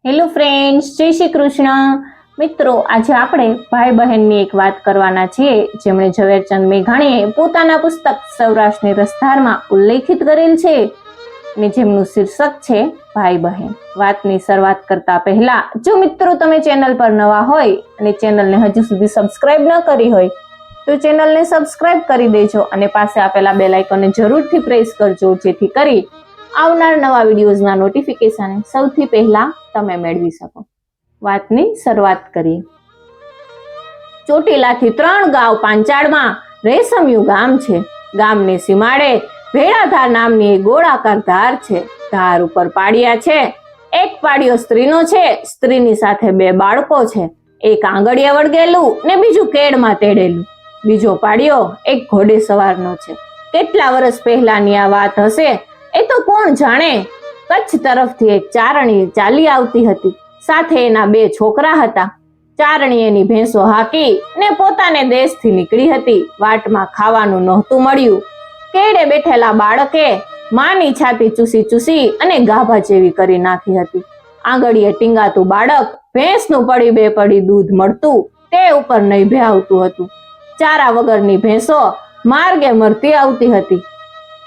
Hello friends, જય શ્રી કૃષ્ણ. મિત્રો, આજે આપણે ભાઈ બહેનની એક વાત કરવાના છીએ જેમણે ઝવેરચંદ મેઘાણીએ પોતાના પુસ્તક સૌરાષ્ટ્રની રસધારમાં ઉલ્લેખિત કરેલ છે અને જેમનું શીર્ષક છે ભાઈ બહેન. વાતની શરૂઆત કરતા પહેલા, જો મિત્રો તમે ચેનલ પર નવા હોય અને ચેનલને હજુ સુધી સબસ્ક્રાઇબ ન કરી હોય તો ચેનલને સબસ્ક્રાઇબ કરી દેજો અને પાસે આપેલા બેલ આઇકોનને જરૂરથી પ્રેસ કરજો, જેથી કરી આવનાર નવા વિડીયોઝના નોટિફિકેશન સૌથી પહેલા તમે મેળવી શકો. વાતની શરૂઆત કરીએ. ચોટીલાથી 3 ગાંવ પાંચાળમાં રેશમિયું ગામ છે. ગામને સીમાડે ભેડાધાર નામની એક ગોળાકાર ધાર છે. ધાર ઉપર પાડિયા છે. એક પાડિયો સ્ત્રીનો છે. સ્ત્રીની સાથે 2 બાળકો છે. એક આંગળીએ વળગેલું ને બીજું કેડમાં તેડેલું. બીજો પાડિયો એક ઘોડે સવારનો છે. કેટલા વર્ષ પહેલાની આ વાત હશે એ તો કોણ જાણે. કચ્છ તરફથી એક ચારણી ચાલી આવતી હતી. સાથે એના 2 છોકરા હતા. ચારણી એની ભેંસો હાકી ને પોતાને દેશથી નીકળી હતી. વાટમાં ખાવાનું નહોતું મળ્યું. કેડે બેઠેલા બાળકે માની છાતી ચૂસી ચૂસી અને ગાભા જેવી કરી નાખી હતી. આંગળીએ ટીંગાતું બાળક ભેંસનું પડી 2 પડી દૂધ મળતું તે ઉપર નૈભે આવતું હતું. ચારા વગરની ભેંસો માર્ગે મરતી આવતી હતી.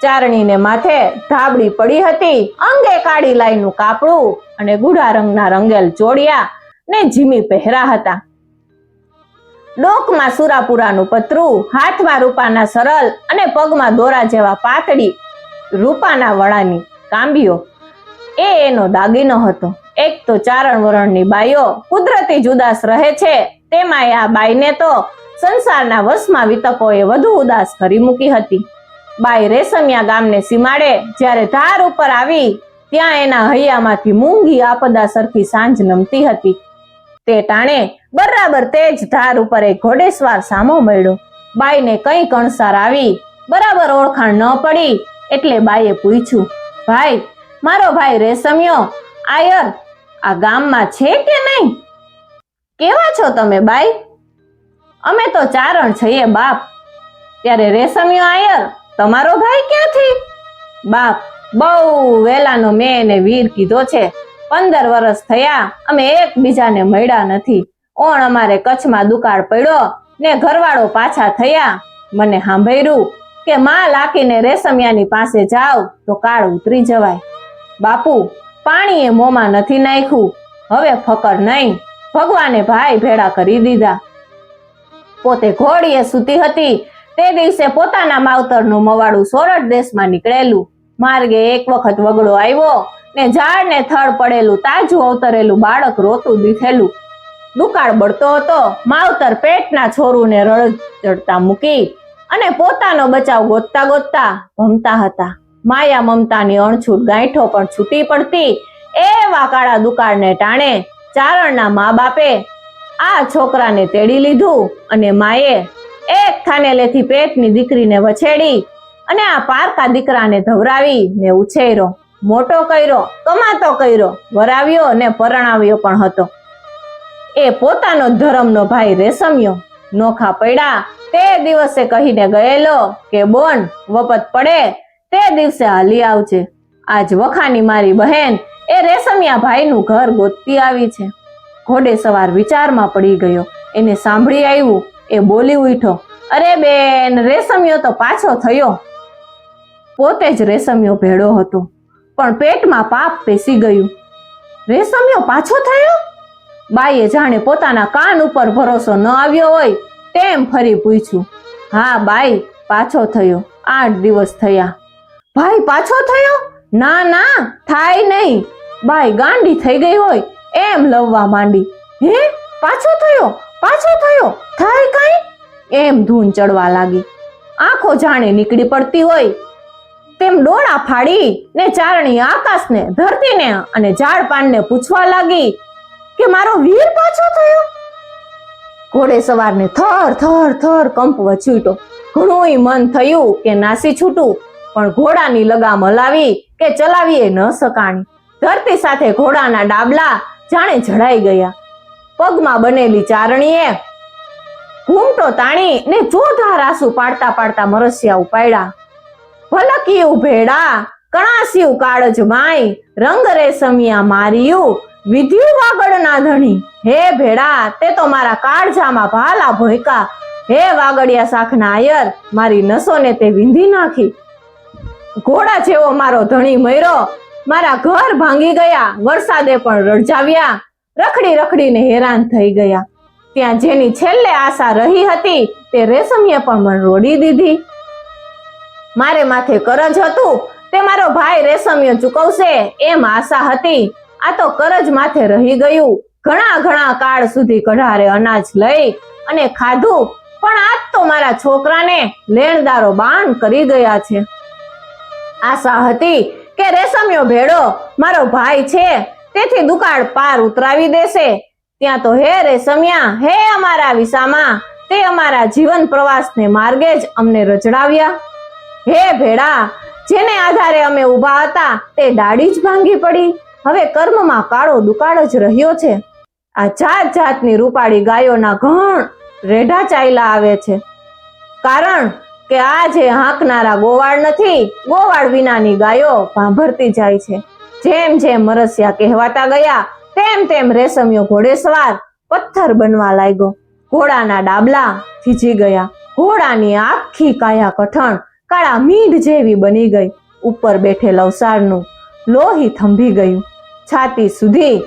ચારણીને માથે ધાબડી પડી હતી. અંગે કાળી લાઈનું કાપડું અને ગુડા રંગના રંગેલ ચોડિયા ને જીમી પહેરા હતા. ડોકમાં સુરાપુરાનું પતરું, હાથમાં રૂપાના સરલ અને પગમાં દોરા જેવા પાતળી રૂપાના વડાની કાંબીઓ એ એનો દાગીનો હતો. એક તો ચારણ વરણની બાઈઓ કુદરતી જુદાસ રહે છે, તેમાં આ બાઈને તો સંસારના વશમાં વિતકોએ વધુ ઉદાસ કરી મૂકી હતી. બાઈ રેશમિયા ગામને સીમાડે જ્યારે ધાર ઉપર આવી ત્યાં એના હૈયામાંથી મૂંગી આપદા સરખી સાંજ નમતી હતી. તે ટાણે બરાબર તે જ ધાર ઉપર એક ઘોડેસવાર સામો મળ્યો. બાઈને કઈ કણસાર આવી બરાબર ઓળખાણ ન પડી એટલે બાઈએ પૂછ્યું, ભાઈ, મારો ભાઈ રેશમિયો આયર આ ગામમાં છે કે નહીં? કેવા છો તમે બાઈ? અમે તો ચારણ છીએ બાપ. ત્યારે રેશમિયો આયર, તમારો ભાઈ ક્યાંથી? બાપ, બહુ વેલાનો મેં એને વીર કીધો છે. 15 વર્ષ થયા અમે એકબીજાને મળ્યા નથી. ઓણ અમારે કચ્છમાં દુકાળ પડ્યો ને ઘરવાળો પાછા થયા. મને સાંભળ્યું કે માં લાકીને રેશમિયાની પાસે જાવ તો કાળ ઉતરી જવાય. બાપુ, પાણીએ મોંમાં નથી નાખ્યું. હવે ફકર નહીં, ભગવાને ભાઈ ભેળા કરી દીધા. પોતે ઘોડીએ સૂતી હતી તે દિવસે પોતાના માવતરનું મવાડું સોરઠ દેશમાં નીકળેલું. માર્ગે એક વખત વગડો આવ્યો ને ઝાડને થડ પડેલું તાજું અવતરેલું બાળક રોતું દીઠેલું. દુકાળ બળતો હતો. માવતર પેટના છોરુને રડતા મૂકી અને પોતાનો બચાવ ગોતતા ગોતતા ભમતા હતા. માયા મમતાની અણછૂટ ગાંઠો પણ છૂટી પડતી એવા કાળા દુકાળને ટાણે ચારણના મા બાપે આ છોકરાને તેડી લીધું અને માએ એક થાનેલેથી પેટની દીકરીને વછેડી અને આ પારકા દીકરાને ધવરાવી ને ઉછેર્યો, મોટો કર્યો, કમાતો કર્યો, વરાવ્યો ને પરણાવ્યો પણ હતો. એ પોતાનો ધર્મનો ભાઈ રેશમિયો નોખા પડ્યા તે દિવસે કહીને ગયેલો કે બોન વપત પડે તે દિવસે હાલી આવજે. આજ વખાની મારી બહેન એ રેશમિયા ભાઈનું ઘર ગોતતી આવી છે. ઘોડે સવાર વિચારમાં પડી ગયો. એને સાંભળી આવ્યું. એ બોલી ઉઠ્યો, અરે બેન, રેશમિયો તો પાછો થયો. પોતે જ રેશમિયો ભેડો હતો પણ પેટમાં પાપ પેસી ગયું. રેશમિયો પાછો થયો? બાઈએ જાણે પોતાના કાન ઉપર ભરોસો ન આવ્યો હોય તેમ ફરી પૂછ્યું. હા બાઈ, પાછો થયો. 8 દિવસ થયા. ભાઈ પાછો થયો? ના ના, થાય નહીં. બાઈ ગાંડી થઈ ગઈ હોય એમ લવવા માંડી. હે, પાછો થયો, પાછો થયો, થાય કઈ? એમ ધૂન ચડવા લાગી. આંખો જાણે નીકળી પડતી હોય તેમ ડોળા ફાડી ને ચારણી આકાશને, ધરતીને અને ઝાડ પાનને પૂછવા લાગી કે મારો વીર પાછો થયો? ઘોડે સવારને થર થર થર કંપ વછૂટ્યો. ઘણું મન થયું કે નાસી છૂટું, પણ ઘોડાની લગામ હલાવી કે ચલાવી ન સકાણી. ધરતી સાથે ઘોડાના ડાબલા જાણે જડાઈ ગયા. પગમાં બનેલી ચારણીએ ઘૂમટો તાણી ને જોધાર આંસુ પાડતા પાડતા મરસિયા ઉપાડ્યા. ભલકિયું ભેડા કણાસ્યું કાળજ માય રંગ રેશમિયા માર્યું વિધ્યુ વાગડના ધણી, હે ભેડા તે તો મારા કાળજામાં ભાલા ભોંયકા, હે વાગડિયા શાખના આયર મારી નસોને તે વીંધી નાખી. ઘોડા જેવો મારો ધણી મર્યો, મારા ઘર ભાંગી ગયા, વરસાદે પણ રડજાવ્યા, રખડી રખડીને હેરાન થઈ ગયા. ત્યાં જેની છેલ્લે આશા રહી હતી તે રેશમીએ પણ મને રોડી દીધી. મારે માથે કરજ હતું તે મારો ભાઈ રેશમિયો ચૂકવશે એમ આશા હતી. આ તો કરજ માથે રહી ગયું. ઘણા કાળ સુધી કઢારે અનાજ લઈ અને ખાધું, પણ આજ તો મારા છોકરાને લેણદારો બાણ કરી ગયા છે. આશા હતી કે રેશમિયો ભેડો મારો ભાઈ છે તેથી દુકાળ પાર ઉતરાવી દેશે. ત્યાં તો હે રેશમિયા, હે અમારા વિસામાં, તે અમારા જીવન પ્રવાસને માર્ગે જ અમને રજડાવ્યા. હે ભેડા, જેને આધારે અમે ઊભા હતા તે ડાળી જ ભાંગી પડી. હવે કર્મમાં કાળો દુકાળ જ રહ્યો છે. આ જાત જાતની રૂપાળી ગાયોના ઘણ રેઢા ચાલ્યા આવે છે. કારણ કે આ જે હાંકનારા ગોવાળ નથી, ગોવાળ વિનાની ગાયો ભાંભરતી જાય છે. જેમ જેમ મરસિયા કહેવાતા ગયા તેમ તેમ રેશમિયો ઘોડેસવાર પથ્થર બનવા લાગ્યો. ઘોડાના ડાબલા થીજી ગયા, ઘોડાની આખી કાયા કઠણ કાળા મીંઢ જેવી બની ગઈ. ઉપર બેઠેલ અવસારનું લોહી થંભી ગયું છાતી સુધી.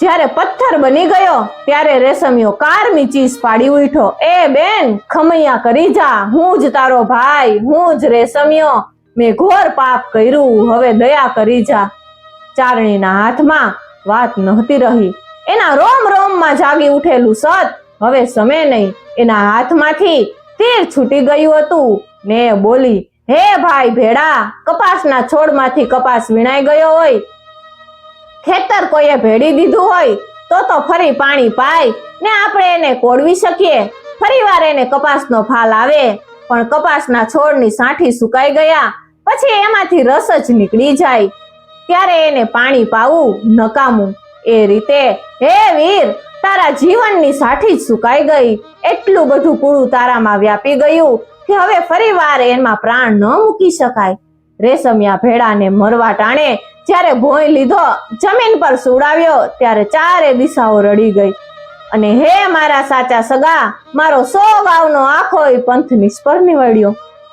જ્યારે પથ્થર બની ગયો ત્યારે રેશમિયો કારમી ચીસ પાડી ઉઠ્યો, એ બેન ખમૈયા કરી જા, હું જ તારો ભાઈ, હું જ રેશમિયો, મેં ઘોર પાપ કર્યું, હવે દયા કરી જા. ચારણીના હાથમાં વાત નહોતી રહી. એના રોમ રોમમાં જાગી ઉઠેલું સત હવે સમે નહીં. એના હાથમાંથી તીર છૂટી ગયું હતું ને બોલી, હે ભાઈ ભેડા, કપાસના છોડમાંથી કપાસ વીણાઈ ગયો હોય, ખેતર કોઈએ ભેડી દીધું હોય તો ફરી પાણી પાય ને આપણે એને કોડવી શકીએ. ફરી વાર એને કપાસનો ફાલ આવે, પણ કપાસના છોડની સાંઠી સુકાઈ ગયા પછી એમાંથી રસ જ નીકળી જાય, ત્યારે એને પાણી પાવું નકામું. એ રીતે હે વીર, તારા જીવનની સાઠી જ સુકાઈ ગઈ. એટલું બધું કૂળું તારામાં વ્યાપી ગયું કે હવે ફરી વાર એમાં પ્રાણ ન મૂકી શકાય. રેશમિયા ભેડાને મરવા ટાણે જ્યારે ભોંય લીધો, જમીન પર સુડાવ્યો, ત્યારે ચારે દિશાઓ રડી ગઈ. અને હે મારા સાચા સગા, મારો 100 ગાઉનો આખોય પંથ નિષ્ફળ નીવડ્યો.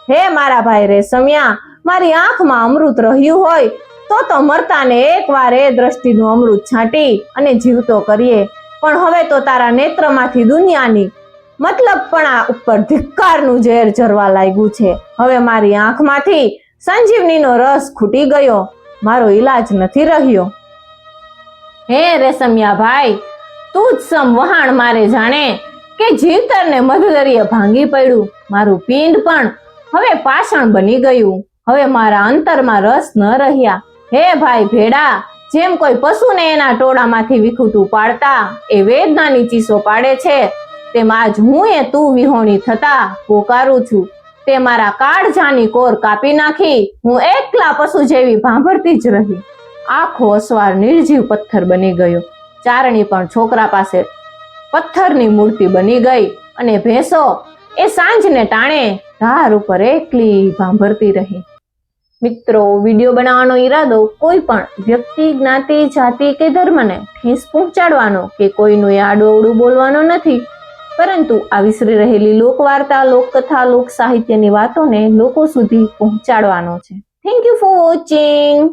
હે મારા ભાઈ રેશમિયા, મારી આંખમાં અમૃત રહ્યું હોય તો મરતાને એકવાર એ દ્રષ્ટિનું અમૃત છાંટી અને જીવતો કરીએ. પણ હવે તો તારા નેત્રમાંથી દુનિયાની મતલબપણા ઉપર ધિક્કારનું ઝેર ઝરવા લાગ્યું છે. હવે મારી આંખમાંથી સંજીવનીનો રસ ખૂટી ગયો, મારો ઈલાજ નથી રહ્યો. હે રેશમિયા ભાઈ, તું જ સમ વહાણ મારે જાણે કે જીવતરને મધદરિયે ભાંગી પડ્યું. મારું પિંડ પણ હવે પાષાણ બની ગયું. હવે મારા અંતરમાં રસ ન રહ્યા. હે ભાઈ ભેડા, જેમ કોઈ પશુને એના ટોળામાંથી વિખૂટું પાડતા એ વેદનાની ચીસો પાડે છે, તેમ આજ હું એ તું વિહોણી થતા પોકારું છું. તે મારા કાળજાની કોર કાપી નાખી. હું એકલા પશુ જેવી ભાંભરતી જ રહી. આખો અસવાર નિર્જીવ પથ્થર બની ગયો. ચારણી પણ છોકરા પાસે પથ્થરની મૂર્તિ બની ગઈ અને ભેંસો એ સાંજને ટાણે ધાર ઉપર એકલી ભાંભરતી રહી. મિત્રો, વિડીયો બનાવવાનો ઈરાદો કોઈ પણ વ્યક્તિ, જ્ઞાતિ, જાતિ કે ધર્મને ઠેસ પહોંચાડવાનો કે કોઈનું આડું બોલવાનો નથી, પરંતુ આ વિસરી રહેલી લોકવાર્તા, લોકકથા, લોક સાહિત્યની વાતોને લોકો સુધી પહોંચાડવાનો છે. Thank you for watching.